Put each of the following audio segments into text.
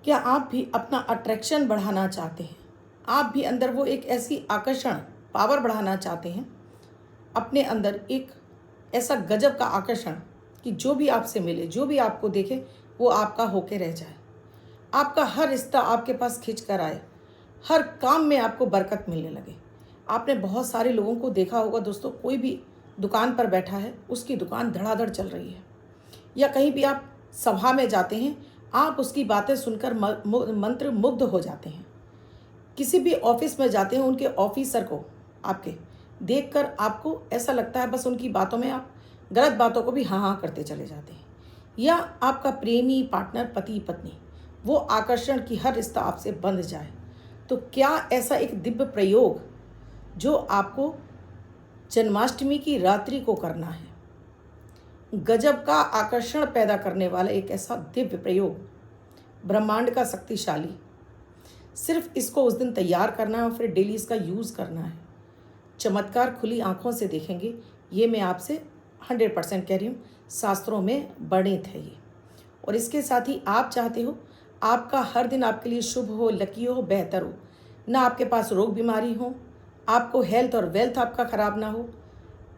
क्या आप भी अपना अट्रैक्शन बढ़ाना चाहते हैं? आप भी अंदर वो एक ऐसी आकर्षण पावर बढ़ाना चाहते हैं, अपने अंदर एक ऐसा गजब का आकर्षण कि जो भी आपसे मिले, जो भी आपको देखे, वो आपका होके रह जाए। आपका हर रिश्ता आपके पास खींच कर आए, हर काम में आपको बरकत मिलने लगे। आपने बहुत सारे लोगों को देखा होगा दोस्तों, कोई भी दुकान पर बैठा है, उसकी दुकान धड़ाधड़ चल रही है। या कहीं भी आप सभा में जाते हैं, आप उसकी बातें सुनकर मंत्र मुग्ध हो जाते हैं। किसी भी ऑफिस में जाते हैं, उनके ऑफिसर को आपके देखकर आपको ऐसा लगता है बस उनकी बातों में आप गलत बातों को भी हाँ हाँ करते चले जाते हैं। या आपका प्रेमी पार्टनर, पति पत्नी, वो आकर्षण की हर रिश्ता आपसे बंध जाए, तो क्या ऐसा एक दिव्य प्रयोग जो आपको जन्माष्टमी की रात्रि को करना है, गजब का आकर्षण पैदा करने वाला एक ऐसा दिव्य प्रयोग, ब्रह्मांड का शक्तिशाली, सिर्फ इसको उस दिन तैयार करना है और फिर डेली इसका यूज़ करना है। चमत्कार खुली आंखों से देखेंगे, ये मैं आपसे 100% कह रही हूँ, शास्त्रों में वर्णित है ये। और इसके साथ ही आप चाहते हो आपका हर दिन आपके लिए शुभ हो, लकी हो, बेहतर हो, ना आपके पास रोग बीमारी हो, आपको हेल्थ और वेल्थ आपका खराब ना हो,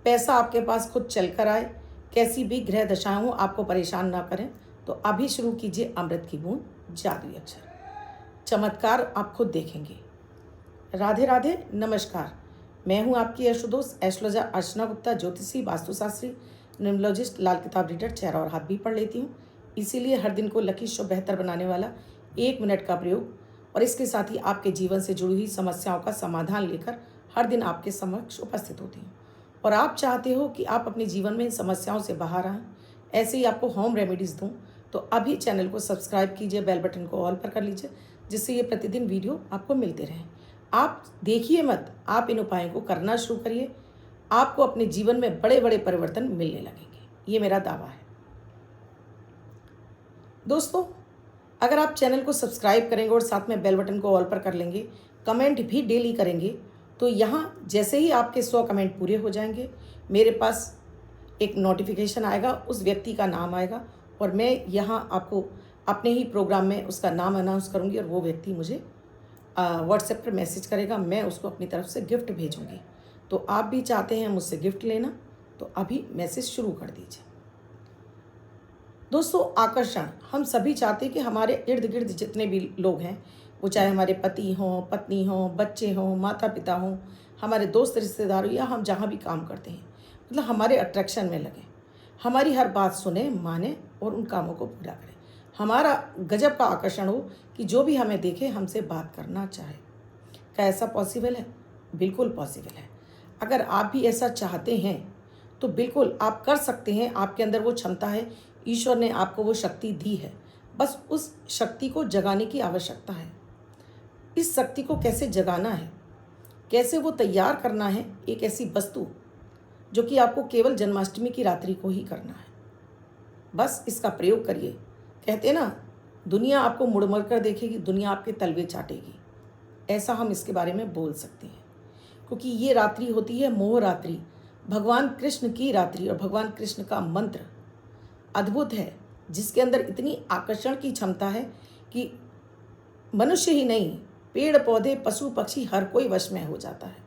पैसा आपके पास खुद चल कर आए, कैसी भी ग्रह दशाएं हो आपको परेशान ना करें, तो अभी शुरू कीजिए अमृत की बूंद जादुई अक्षर। चमत्कार आप खुद देखेंगे। राधे राधे, नमस्कार। मैं हूं आपकी यशोदोस्त एस्ट्रोलॉजर अर्चना गुप्ता, ज्योतिषी, वास्तुशास्त्री, न्यूमरोलॉजिस्ट, लाल किताब रीडर, चेहरा और हाथ भी पढ़ लेती हूँ। इसीलिए हर दिन को लकी शुभ बेहतर बनाने वाला 1 मिनट का प्रयोग और इसके साथ ही आपके जीवन से जुड़ी हुई समस्याओं का समाधान लेकर हर दिन आपके समक्ष उपस्थित होती हूँ। और आप चाहते हो कि आप अपने जीवन में इन समस्याओं से बाहर आएँ, ऐसे ही आपको होम रेमेडीज़ दूँ, तो अभी चैनल को सब्सक्राइब कीजिए, बेल बटन को ऑल पर कर लीजिए, जिससे ये प्रतिदिन वीडियो आपको मिलते रहें। आप देखिए मत, आप इन उपायों को करना शुरू करिए, आपको अपने जीवन में बड़े बड़े परिवर्तन मिलने लगेंगे, ये मेरा दावा है। दोस्तों, अगर आप चैनल को सब्सक्राइब करेंगे और साथ में बेल बटन को ऑल पर कर लेंगे, कमेंट भी डेली करेंगे, तो यहाँ जैसे ही आपके 100 कमेंट पूरे हो जाएंगे, मेरे पास एक नोटिफिकेशन आएगा, उस व्यक्ति का नाम आएगा और मैं यहाँ आपको अपने ही प्रोग्राम में उसका नाम अनाउंस करूँगी और वो व्यक्ति मुझे व्हाट्सएप पर मैसेज करेगा, मैं उसको अपनी तरफ से गिफ्ट भेजूँगी। तो आप भी चाहते हैं मुझसे गिफ्ट लेना, तो अभी मैसेज शुरू कर दीजिए। दोस्तों, आकर्षण हम सभी चाहते हैं कि हमारे इर्द गिर्द जितने भी लोग हैं, वो चाहे हमारे पति हों, पत्नी हों, बच्चे हों, माता पिता हों, हमारे दोस्त रिश्तेदार हो, या हम जहाँ भी काम करते हैं, मतलब हमारे अट्रैक्शन में लगे, हमारी हर बात सुने, माने और उन कामों को पूरा करें। हमारा गजब का आकर्षण हो कि जो भी हमें देखे हमसे बात करना चाहे। क्या ऐसा पॉसिबल है? बिल्कुल पॉसिबल है। अगर आप भी ऐसा चाहते हैं तो बिल्कुल आप कर सकते हैं। आपके अंदर वो क्षमता है, ईश्वर ने आपको वो शक्ति दी है, बस उस शक्ति को जगाने की आवश्यकता है। इस शक्ति को कैसे जगाना है, कैसे वो तैयार करना है, एक ऐसी वस्तु जो कि आपको केवल जन्माष्टमी की रात्रि को ही करना है। बस इसका प्रयोग करिए। कहते हैं ना, दुनिया आपको मुड़ मुड़ कर देखेगी, दुनिया आपके तलवे चाटेगी, ऐसा हम इसके बारे में बोल सकते हैं। क्योंकि ये रात्रि होती है मोह रात्रि, भगवान कृष्ण की रात्रि, और भगवान कृष्ण का मंत्र अद्भुत है, जिसके अंदर इतनी आकर्षण की क्षमता है कि मनुष्य ही नहीं, पेड़ पौधे, पशु पक्षी, हर कोई वश में हो जाता है।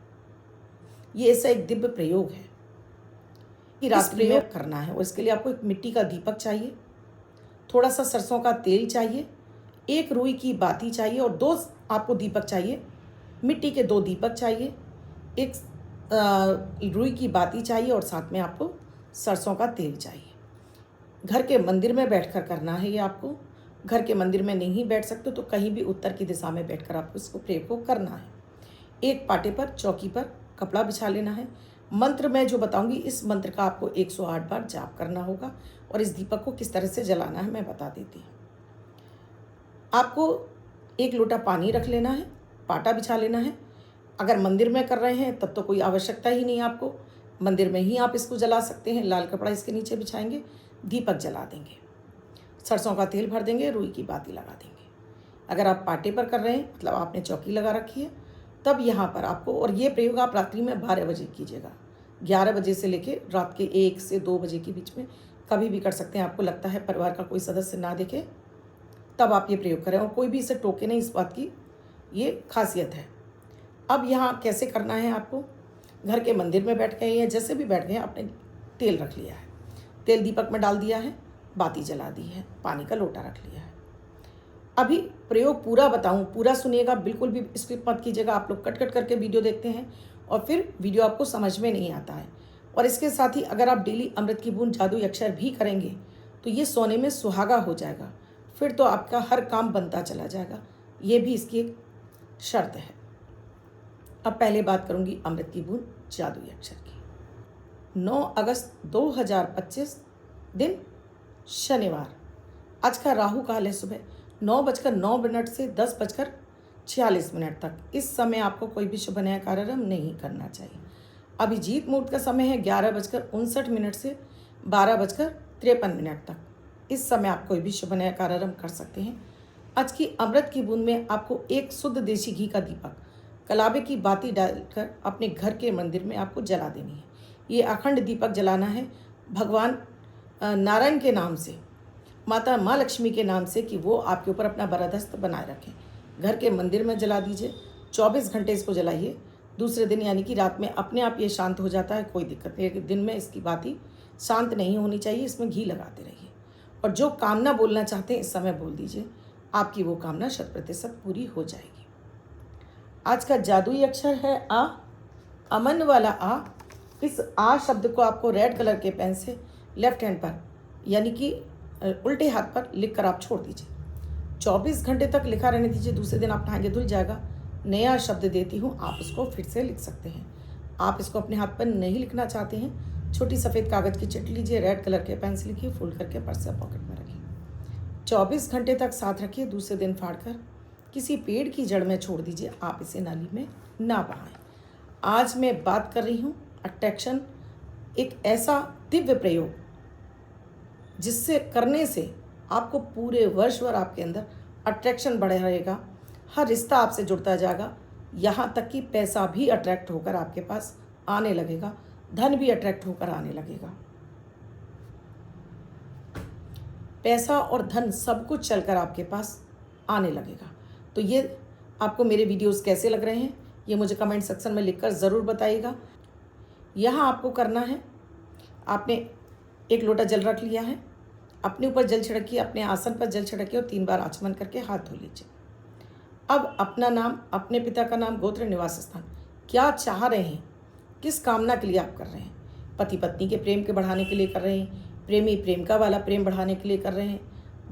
ये ऐसा एक दिव्य प्रयोग है कि रात्रि में करना है। और इसके लिए आपको एक मिट्टी का दीपक चाहिए, थोड़ा सा सरसों का तेल चाहिए, एक रुई की बाती चाहिए और 2 आपको दीपक चाहिए। मिट्टी के 2 दीपक चाहिए, एक रुई की बाती चाहिए और साथ में आपको सरसों का तेल चाहिए। घर के मंदिर में बैठकर करना है ये आपको। घर के मंदिर में नहीं बैठ सकते तो कहीं भी उत्तर की दिशा में बैठकर आपको इसको प्रयोग को करना है। एक पाटे पर, चौकी पर कपड़ा बिछा लेना है। मंत्र मैं जो बताऊंगी, इस मंत्र का आपको 108 बार जाप करना होगा। और इस दीपक को किस तरह से जलाना है मैं बता देती हूँ। आपको 1 लोटा पानी रख लेना है, पाटा बिछा लेना है। अगर मंदिर में कर रहे हैं तब तो कोई आवश्यकता ही नहीं है आपको, मंदिर में ही आप इसको जला सकते हैं। लाल कपड़ा इसके नीचे बिछाएंगे, दीपक जला देंगे, सरसों का तेल भर देंगे, रुई की बाती लगा देंगे। अगर आप पाटे पर कर रहे हैं, मतलब आपने चौकी लगा रखी है, तब यहाँ पर आपको, और ये प्रयोग आप रात्रि में 12 बजे कीजिएगा, 11 बजे से लेके रात के 1 से 2 बजे के बीच में कभी भी कर सकते हैं। आपको लगता है परिवार का कोई सदस्य ना देखे तब आप ये प्रयोग करें और कोई भी इसे टोके नहीं, इस बात की ये खासियत है। अब यहाँ कैसे करना है आपको, घर के मंदिर में बैठ गए या जैसे भी बैठ गए आपने तेल रख लिया है, तेल दीपक में डाल दिया है, बाती जला दी है, पानी का लोटा रख लिया है। अभी प्रयोग पूरा बताऊं, पूरा सुनिएगा, बिल्कुल भी स्किप मत कीजिएगा। आप लोग कट कट करके वीडियो देखते हैं और फिर वीडियो आपको समझ में नहीं आता है। और इसके साथ ही अगर आप डेली अमृत की बूंद जादुई अक्षर भी करेंगे तो ये सोने में सुहागा हो जाएगा, फिर तो आपका हर काम बनता चला जाएगा। ये भी इसकी एक शर्त है। अब पहले बात करूंगी अमृत की बूंद जादुई अक्षर की। 9 अगस्त 2025 दिन शनिवार। आज का राहु काल है सुबह 9:09 से 10:46 तक। इस समय आपको कोई भी शुभ नया कार्यारंभ नहीं करना चाहिए। अभिजीत मुहूर्त का समय है 11:59 से 12:53 तक। इस समय आप कोई भी शुभ नया कार्यारंभ कर सकते हैं। आज की अमृत की बूंद में आपको एक शुद्ध देसी घी का दीपक कलावे की बाती डालकर अपने घर के मंदिर में आपको जला देनी है। ये अखंड दीपक जलाना है भगवान नारायण के नाम से, माता माँ लक्ष्मी के नाम से, कि वो आपके ऊपर अपना बरदस्त बनाए रखें। घर के मंदिर में जला दीजिए, 24 घंटे इसको जलाइए। दूसरे दिन यानी कि रात में अपने आप ये शांत हो जाता है, कोई दिक्कत नहीं है। दिन में इसकी बाती शांत नहीं होनी चाहिए, इसमें घी लगाते रहिए। और जो कामना बोलना चाहते हैं इस समय बोल दीजिए, आपकी वो कामना 100% पूरी हो जाएगी। आज का जादुई अक्षर है आ, अमन वाला आ। इस आ शब्द को आपको रेड कलर के पेन से लेफ्ट हैंड पर यानी कि उल्टे हाथ पर लिखकर आप छोड़ दीजिए। 24 घंटे तक लिखा रहने दीजिए। दूसरे दिन आप नहाएंगे धुल जाएगा। नया शब्द देती हूँ, आप उसको फिर से लिख सकते हैं। आप इसको अपने हाथ पर नहीं लिखना चाहते हैं, छोटी सफ़ेद कागज़ की चिट लीजिए, रेड कलर के पेन से लिखिए, फोल्ड करके पर्स या पॉकेट में रखिए। 24 घंटे तक साथ रखिए। दूसरे दिन फाड़कर किसी पेड़ की जड़ में छोड़ दीजिए। आप इसे नाली में ना बहाएं। आज मैं बात कर रही हूँ अट्रैक्शन, एक ऐसा दिव्य प्रयोग जिससे करने से आपको पूरे वर्ष भर आपके अंदर अट्रैक्शन बढ़े रहेगा। हर रिश्ता आपसे जुड़ता जाएगा, यहाँ तक कि पैसा भी अट्रैक्ट होकर आपके पास आने लगेगा, धन भी अट्रैक्ट होकर आने लगेगा। पैसा और धन सब कुछ चलकर आपके पास आने लगेगा। तो ये आपको मेरे वीडियोस कैसे लग रहे हैं ये मुझे कमेंट सेक्शन में लिखकर ज़रूर बताइएगा। यहाँ आपको करना है, आपने एक लोटा जल रख लिया है, अपने ऊपर जल छिड़किए, अपने आसन पर जल छिड़किए और 3 बार आचमन करके हाथ धो लीजिए। अब अपना नाम, अपने पिता का नाम, गोत्र, निवास स्थान, क्या चाह रहे हैं, किस कामना के लिए आप कर रहे हैं। पति पत्नी के प्रेम के बढ़ाने के लिए कर रहे हैं, प्रेमी प्रेमिका वाला प्रेम बढ़ाने के लिए कर रहे हैं,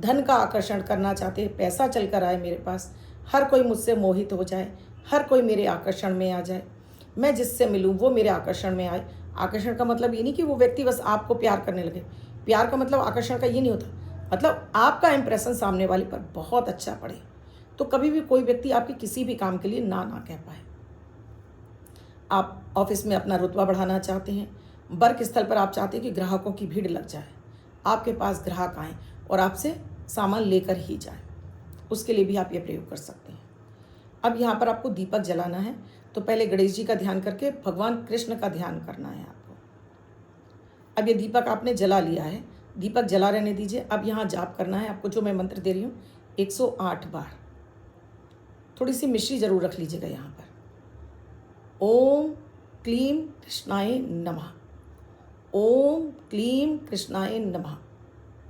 धन का आकर्षण करना चाहते हैं, पैसा चल कर आए मेरे पास, हर कोई मुझसे मोहित हो जाए, हर कोई मेरे आकर्षण में आ जाए, मैं जिससे मिलूँ वो मेरे आकर्षण में आए। आकर्षण का मतलब ये नहीं कि वो व्यक्ति बस आपको प्यार करने लगे। प्यार का मतलब आकर्षण का ये नहीं होता, मतलब आपका इंप्रेशन सामने वाले पर बहुत अच्छा पड़े। तो कभी भी कोई व्यक्ति आपके किसी भी काम के लिए ना कह पाए। आप ऑफिस में अपना रुतबा बढ़ाना चाहते हैं, वर्क स्थल पर आप चाहते हैं कि ग्राहकों की भीड़ लग जाए, आपके पास ग्राहक आएँ और आपसे सामान लेकर ही जाए, उसके लिए भी आप ये प्रयोग कर सकते हैं। अब यहाँ पर आपको दीपक जलाना है, तो पहले गणेश जी का ध्यान करके भगवान कृष्ण का ध्यान करना है आपको। अब ये दीपक आपने जला लिया है, दीपक जला रहने दीजिए। अब यहाँ जाप करना है आपको, जो मैं मंत्र दे रही हूँ 108 बार। थोड़ी सी मिश्री जरूर रख लीजिएगा यहाँ पर। ओम क्लीम कृष्णाय नमः, ओम क्लीम कृष्णाय नमः,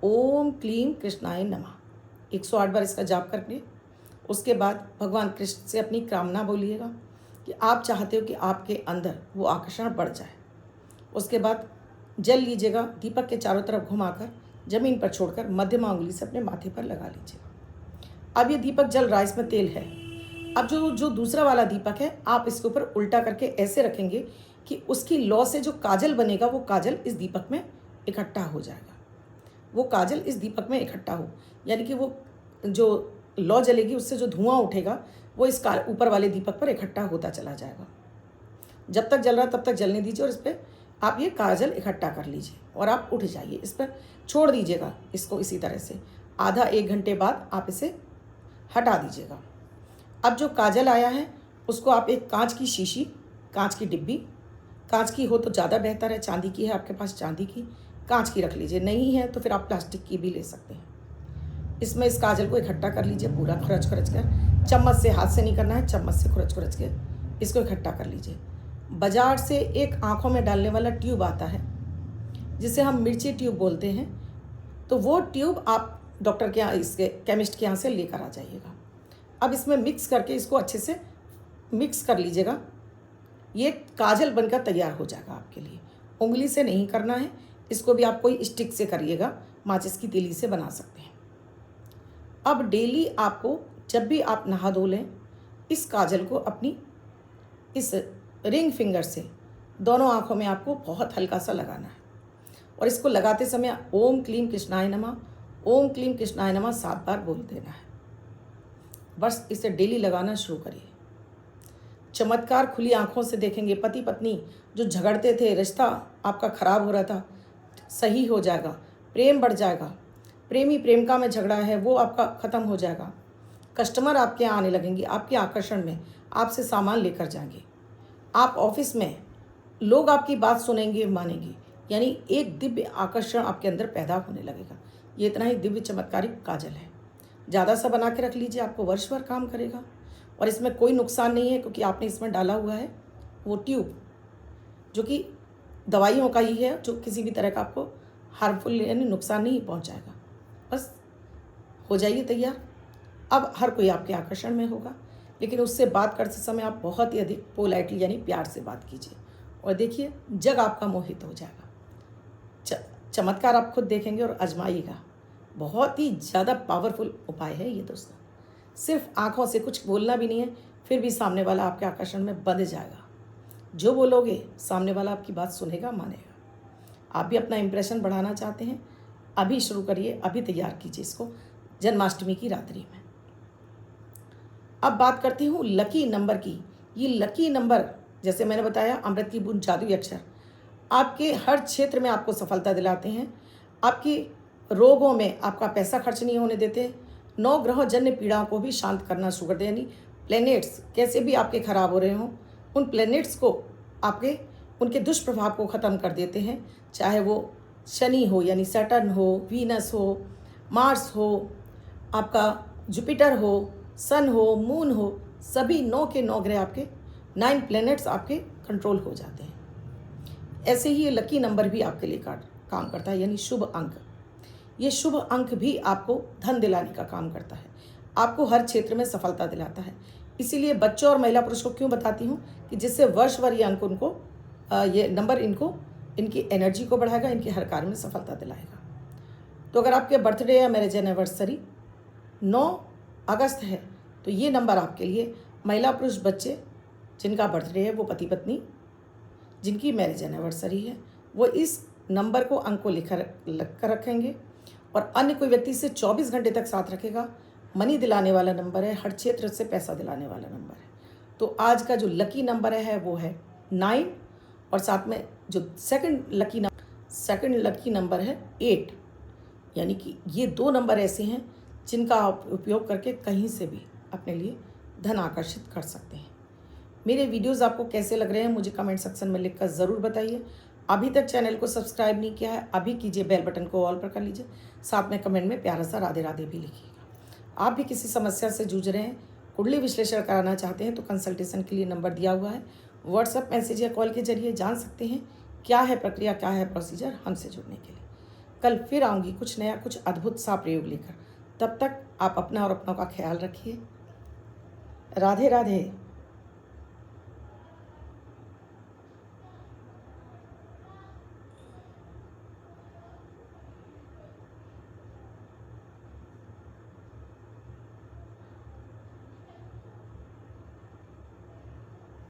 ओम क्लीम कृष्णाय नमः। 108 बार इसका जाप करके उसके बाद भगवान कृष्ण से अपनी कामना बोलिएगा कि आप चाहते हो कि आपके अंदर वो आकर्षण बढ़ जाए। उसके बाद जल लीजिएगा, दीपक के चारों तरफ घुमाकर जमीन पर छोड़कर मध्यमा उंगली से अपने माथे पर लगा लीजिएगा। अब ये दीपक जल रहा है, इसमें तेल है। अब जो दूसरा वाला दीपक है, आप इसके ऊपर उल्टा करके ऐसे रखेंगे कि उसकी लौ से जो काजल बनेगा वो काजल इस दीपक में इकट्ठा हो जाएगा। वो काजल इस दीपक में इकट्ठा हो, यानी कि वो जो लौ जलेगी उससे जो धुआं उठेगा वो इस ऊपर वाले दीपक पर इकट्ठा होता चला जाएगा। जब तक जल रहा तब तक जलने दीजिए और इस पर आप ये काजल इकट्ठा कर लीजिए और आप उठ जाइए। इस पर छोड़ दीजिएगा इसको इसी तरह से। आधा 1 घंटे बाद आप इसे हटा दीजिएगा। अब जो काजल आया है उसको आप एक कांच की शीशी, कांच की डिब्बी, कांच की हो तो ज़्यादा बेहतर है, चांदी की है आपके पास चांदी की, कांच की रख लीजिए, नहीं है तो फिर आप प्लास्टिक की भी ले सकते हैं। इसमें इस काजल को इकट्ठा कर लीजिए पूरा, खुरच खुरच कर। चम्मच से, हाथ से नहीं करना है, चम्मच से खुरच खुरच के इसको इकट्ठा कर लीजिए। बाजार से एक आँखों में डालने वाला ट्यूब आता है जिसे हम मिर्ची ट्यूब बोलते हैं, तो वो ट्यूब आप डॉक्टर के यहाँ, इसके केमिस्ट के यहाँ से लेकर आ जाइएगा। अब इसमें मिक्स करके इसको अच्छे से मिक्स कर लीजिएगा। ये काजल बनकर तैयार हो जाएगा आपके लिए। उंगली से नहीं करना है, इसको भी आप कोई स्टिक से करिएगा, माचिस की तीली से बना सकते हैं। अब डेली आपको जब भी आप नहा धो लें, इस काजल को अपनी इस रिंग फिंगर से दोनों आँखों में आपको बहुत हल्का सा लगाना है। और इसको लगाते समय ओम क्लीम कृष्णाय नमः, ओम क्लीम कृष्णाय नमः 7 बार बोल देना है। बस इसे डेली लगाना शुरू करिए। चमत्कार खुली आंखों से देखेंगे। पति पत्नी जो झगड़ते थे, रिश्ता आपका खराब हो रहा था, सही हो जाएगा। प्रेम बढ़ जाएगा। प्रेमी प्रेमिका में झगड़ा है वो आपका ख़त्म हो जाएगा। कस्टमर आपके यहाँ आने लगेंगे, आपके आकर्षण में आपसे सामान लेकर जाएंगे। आप ऑफिस में लोग आपकी बात सुनेंगे, मानेंगे, यानी एक दिव्य आकर्षण आपके अंदर पैदा होने लगेगा। ये इतना ही दिव्य चमत्कारिक काजल है। ज़्यादा सा बना के रख लीजिए, आपको वर्ष भर काम करेगा। और इसमें कोई नुकसान नहीं है, क्योंकि आपने इसमें डाला हुआ है वो ट्यूब, जो कि दवाइयों का ही है, जो किसी भी तरह का आपको हार्मफुल यानी नुकसान नहीं पहुंचाएगा। बस हो जाइए तैयार। अब हर कोई आपके आकर्षण में होगा, लेकिन उससे बात करते समय आप बहुत ही अधिक पोलाइटली यानी प्यार से बात कीजिए, और देखिए जग आपका मोहित हो जाएगा। चमत्कार आप खुद देखेंगे और आजमाइएगा। बहुत ही ज़्यादा पावरफुल उपाय है ये दोस्तों। सिर्फ आँखों से, कुछ बोलना भी नहीं है, फिर भी सामने वाला आपके आकर्षण में बंध जाएगा। जो बोलोगे सामने वाला आपकी बात सुनेगा, मानेगा। आप भी अपना इंप्रेशन बढ़ाना चाहते हैं, अभी शुरू करिए, अभी तैयार कीजिए इसको जन्माष्टमी की रात्रि में। अब बात करती हूँ लकी नंबर की। ये लकी नंबर, जैसे मैंने बताया, अमृत की बूंद जादुई अक्षर आपके हर क्षेत्र में आपको सफलता दिलाते हैं। आपकी रोगों में आपका पैसा खर्च नहीं होने देते। 9 ग्रह जन्य पीड़ाओं को भी शांत करना शुरू कर दे, यानी प्लैनेट्स कैसे भी आपके खराब हो रहे हों, उन प्लैनेट्स को आपके उनके दुष्प्रभाव को ख़त्म कर देते हैं। चाहे वो शनि हो यानी सैटर्न हो, वीनस हो, मार्स हो, आपका जुपिटर हो, सन हो, मून हो, सभी 9 के 9 ग्रह आपके 9 प्लैनेट्स आपके कंट्रोल हो जाते हैं। ऐसे ही ये लकी नंबर भी आपके लिए काम करता है, यानी शुभ अंक। ये शुभ अंक भी आपको धन दिलाने का काम करता है, आपको हर क्षेत्र में सफलता दिलाता है। इसीलिए बच्चों और महिला पुरुष को क्यों बताती हूँ कि जिससे वर्ष भर ये अंक उनको ये नंबर इनको इनकी एनर्जी को बढ़ाएगा, इनके हर कार्य में सफलता दिलाएगा। तो अगर आपके बर्थडे या मैरिज एनिवर्सरी 9 अगस्त है, तो ये नंबर आपके लिए, महिला पुरुष बच्चे जिनका बर्थडे है, वो पति पत्नी जिनकी मैरिज एनिवर्सरी है, वो इस नंबर को, अंक को लिख कर रखेंगे, और अन्य कोई व्यक्ति से 24 घंटे तक साथ रखेगा। मनी दिलाने वाला नंबर है, हर क्षेत्र से पैसा दिलाने वाला नंबर है। तो आज का जो लकी नंबर है वो है 9, और साथ में जो सेकंड लकी नंबर है 8। यानी कि ये 2 नंबर ऐसे हैं जिनका आप उपयोग करके कहीं से भी अपने लिए धन आकर्षित कर सकते हैं। मेरे वीडियोस आपको कैसे लग रहे हैं मुझे कमेंट सेक्शन में लिखकर ज़रूर बताइए। अभी तक चैनल को सब्सक्राइब नहीं किया है, अभी कीजिए, बेल बटन को ऑल पर कर लीजिए, साथ में कमेंट में प्यारा सा राधे राधे भी लिखिएगा। आप भी किसी समस्या से जूझ रहे हैं, कुंडली विश्लेषण कराना चाहते हैं, तो कंसल्टेशन के लिए नंबर दिया हुआ है, व्हाट्सएप मैसेज या कॉल के जरिए जान सकते हैं क्या है प्रक्रिया, क्या है प्रोसीजर हमसे जुड़ने के लिए। कल फिर आऊँगी कुछ नया, कुछ अद्भुत सा प्रयोग लेकर। तब तक आप अपना और अपनों का ख्याल रखिए। राधे राधे।